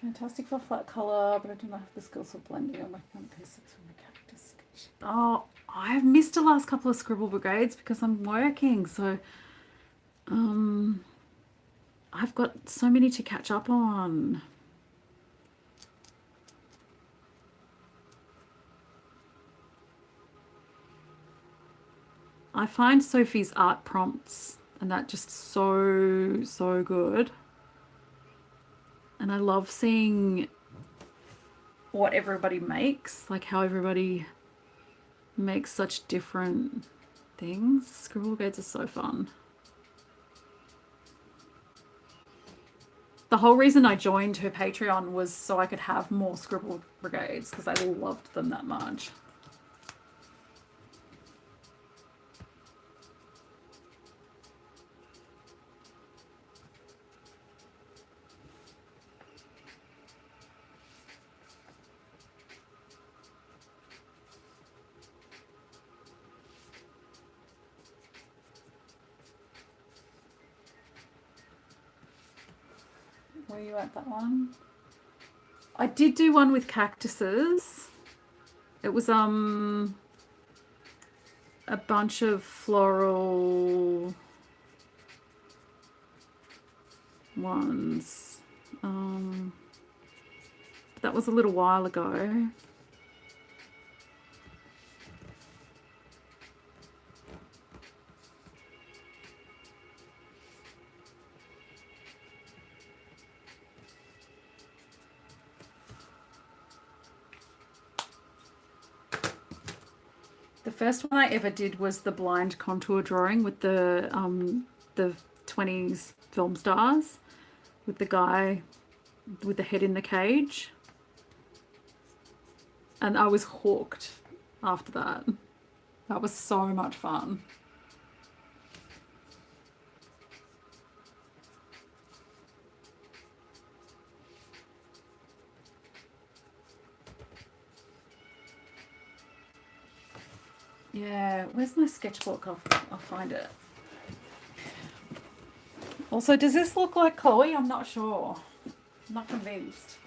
Fantastic for flat colour, but I do not have the skills for blending on my front piece from the cactus sketch. Oh, I've missed the last couple of Scribble Brigades because I'm working, so I've got so many to catch up on. I find Sophie's art prompts and that just so good. And I love seeing what everybody makes, like how everybody makes such different things. Scribble Brigades are so fun. The whole reason I joined her Patreon was so I could have more Scribble Brigades because I loved them that much. Were you at that one? I did do one with cactuses. It was a bunch of floral ones. That was a little while ago. The first one I ever did was the blind contour drawing with the 20s film stars, with the guy with the head in the cage. And I was hooked after that. That was so much fun. Yeah, where's my sketchbook? I'll find it. Also, does this look like Chloe? I'm not sure. I'm not convinced.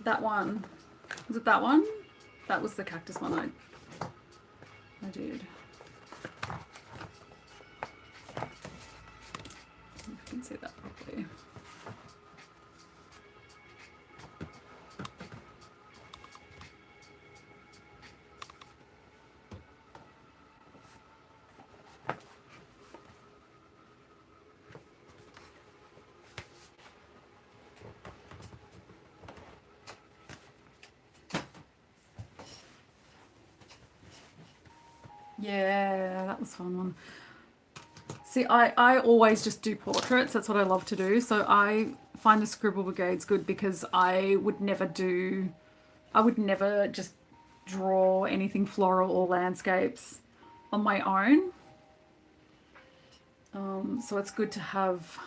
That one. Was it that one? That was the cactus one I did. If you can see that properly. Yeah, that was a fun one. See, I always just do portraits. That's what I love to do. So I find the Scribble Brigades good because I would never just draw anything floral or landscapes on my own. So it's good to have.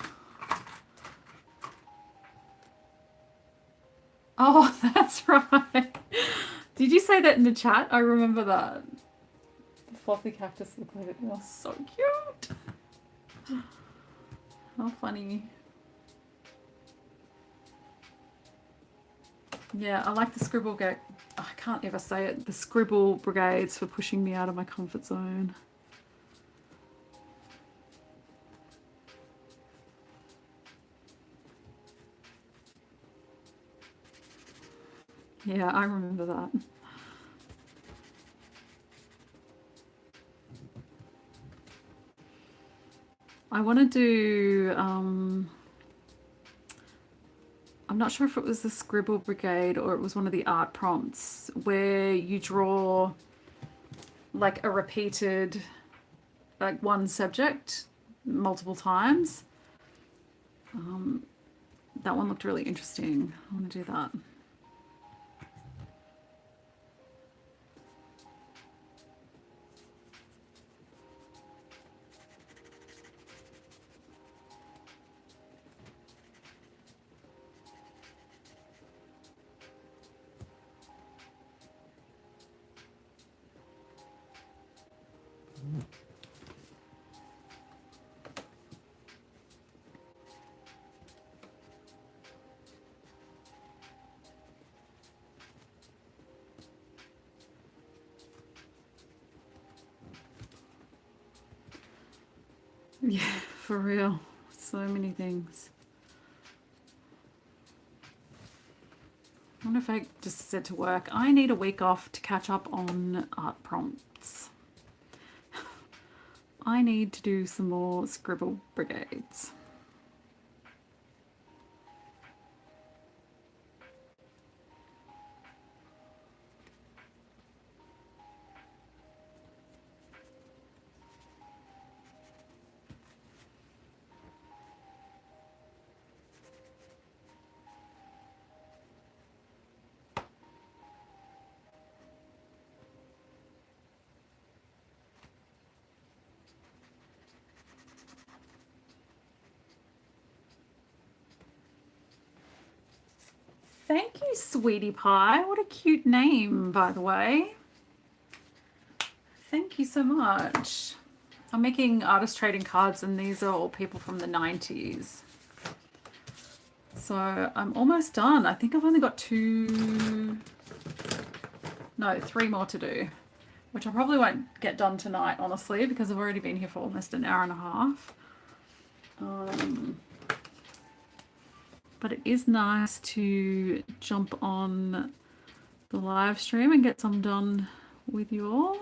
Oh, that's right. Did you say that in the chat? I remember that. The fluffy cactus looked like it was so cute. How funny. Yeah, I like the scribble I can't ever say it. The scribble brigades for pushing me out of my comfort zone. Yeah, I remember that. I want to do, I'm not sure if it was the Scribble Brigade or it was one of the art prompts where you draw like a repeated, like one subject multiple times. That one looked really interesting. I want to do that. Yeah, for real. So many things. I wonder if I just said to work, I need a week off to catch up on art prompts. I need to do some more Scribble Brigades. Thank you, Sweetie Pie. What a cute name, by the way. Thank you so much. I'm making artist trading cards, and these are all people from the 90s. So I'm almost done. I think I've only got 3 more to do, which I probably won't get done tonight, honestly, because I've already been here for almost an hour and a half. But it is nice to jump on the live stream and get some done with you all.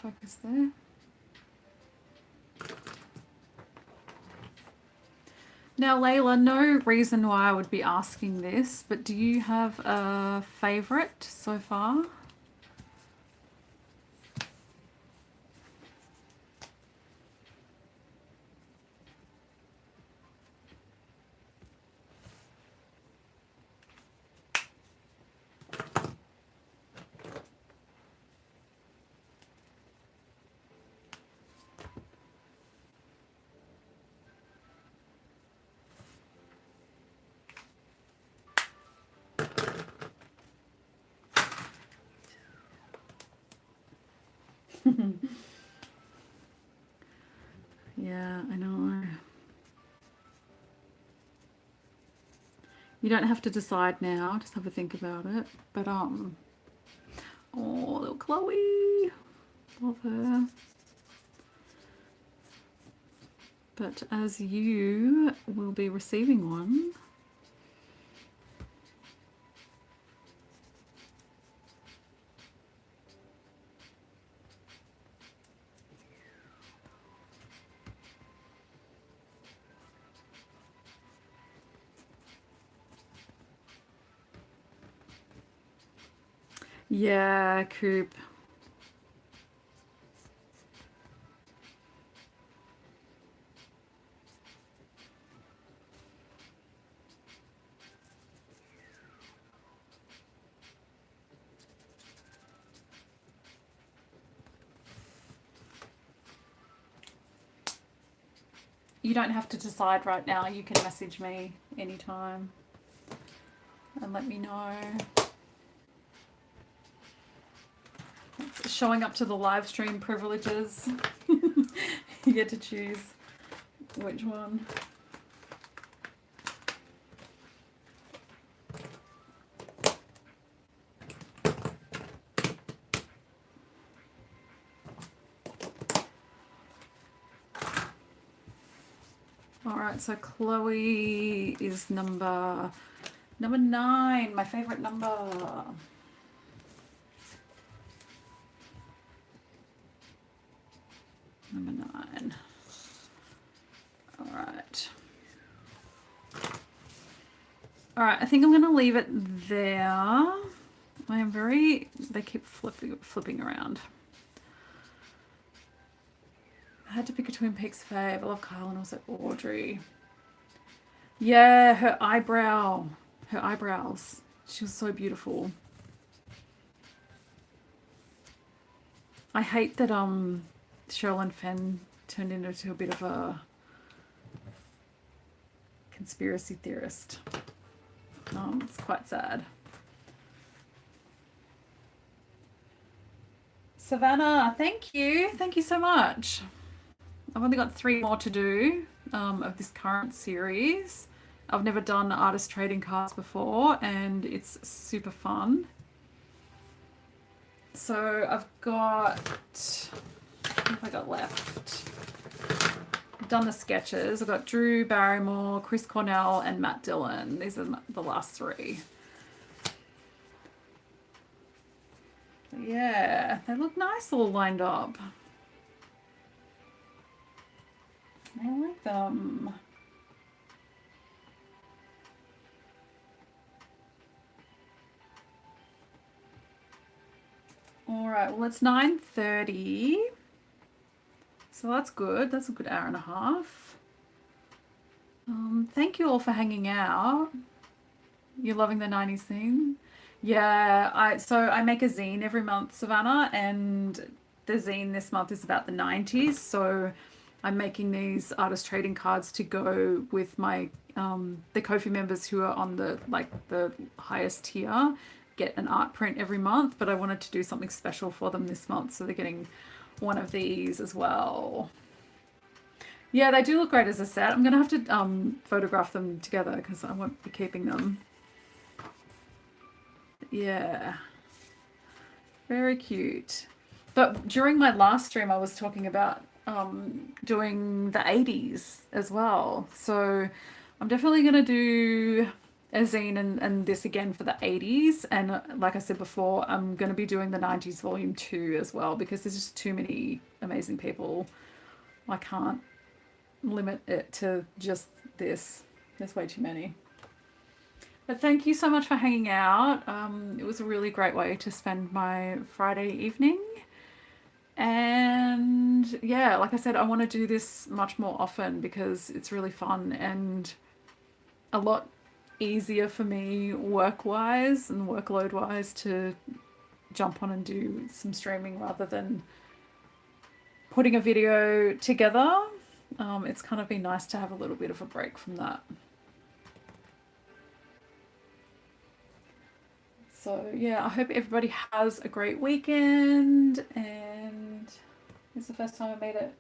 Focus there. Now, Layla, no reason why I would be asking this, but do you have a favourite so far? Yeah, I know. You don't have to decide now, just have a think about it. But oh, little Chloe. Love her. But as you will be receiving one, yeah, Coop. You don't have to decide right now. You can message me anytime and let me know. It's showing up to the live stream privileges. You get to choose which one. All right, so Chloe is number 9, my favorite number. Number 9. All right. All right, I think I'm going to leave it there. I am they keep flipping around. I had to pick a Twin Peaks fave. I love Kyle and also Audrey. Yeah, her eyebrows. She was so beautiful. I hate that Cheryl and Fenn turned into a bit of a conspiracy theorist. It's quite sad. Savannah, thank you. Thank you so much. I've only got 3 more to do of this current series. I've never done artist trading cards before and it's super fun. So I've got, what have I got left? I've done the sketches. I've got Drew Barrymore, Chris Cornell and Matt Dillon. These are the last 3. Yeah, they look nice all lined up. I like them. All right, well, it's 9:30. So that's good. That's a good hour and a half. Thank you all for hanging out. You're loving the 90s theme? Yeah, I make a zine every month, Savannah, and the zine this month is about the 90s. So I'm making these artist trading cards to go with my the Ko-fi members who are on the highest tier get an art print every month, but I wanted to do something special for them this month, so they're getting one of these as well. Yeah, they do look great as a set. I'm gonna have to photograph them together because I won't be keeping them. Yeah, very cute. But during my last stream I was talking about doing the 80s as well, so I'm definitely gonna do a zine and this again for the 80s, and like I said before, I'm going to be doing the 90s volume 2 as well because there's just too many amazing people. I can't limit it to just this. There's way too many. But thank you so much for hanging out. It was a really great way to spend my Friday evening. And yeah, like I said, I want to do this much more often because it's really fun and a lot easier for me work-wise and workload-wise to jump on and do some streaming rather than putting a video together. It's kind of been nice to have a little bit of a break from that. So yeah, I hope everybody has a great weekend and It's the first time I made it.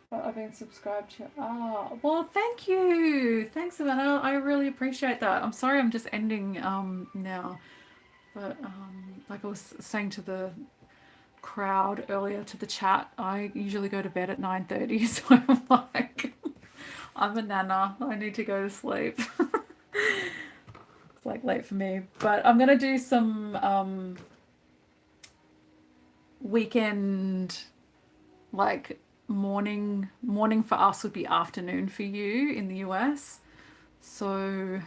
But I've been subscribed to. Ah, well, thank you. Thanks, Savannah. I really appreciate that. I'm sorry I'm just ending now. But like I was saying to the crowd earlier, to the chat, I usually go to bed at 9:30, so I'm like, I'm a nana. I need to go to sleep. It's like late for me. But I'm gonna do some weekend, like morning for us would be afternoon for you in the US. So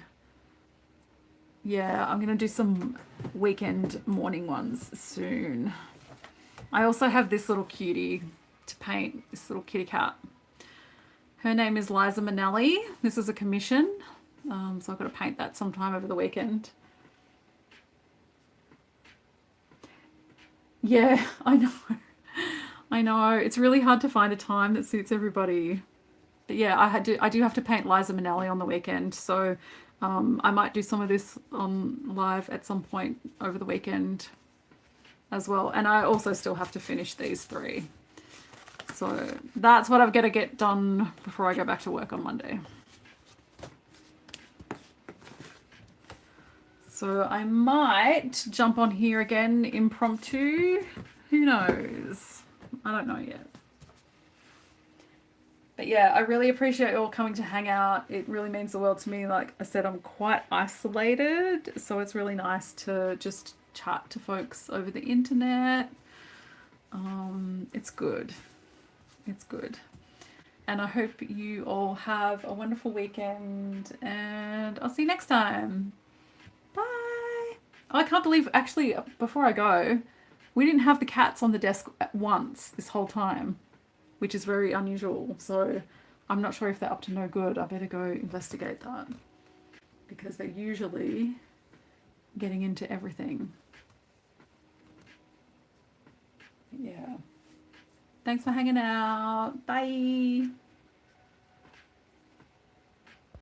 yeah, I'm gonna do some weekend morning ones soon. I also have this little cutie to paint, this little kitty cat. Her name is Liza Minnelli. This is a commission, so I've got to paint that sometime over the weekend. Yeah, I know. I know. It's really hard to find a time that suits everybody. But yeah, I do have to paint Liza Minnelli on the weekend, so I might do some of this on live at some point over the weekend as well. And I also still have to finish these 3. So that's what I've got to get done before I go back to work on Monday. So I might jump on here again impromptu. Who knows? I don't know yet. But yeah, I really appreciate you all coming to hang out. It really means the world to me. Like I said, I'm quite isolated, so it's really nice to just chat to folks over the internet. It's good. It's good. And I hope you all have a wonderful weekend, and I'll see you next time. Bye. Oh, I can't believe, actually, before I go, we didn't have the cats on the desk at once this whole time, which is very unusual. So I'm not sure if they're up to no good. I better go investigate that, because they're usually getting into everything. Yeah. Thanks for hanging out. Bye.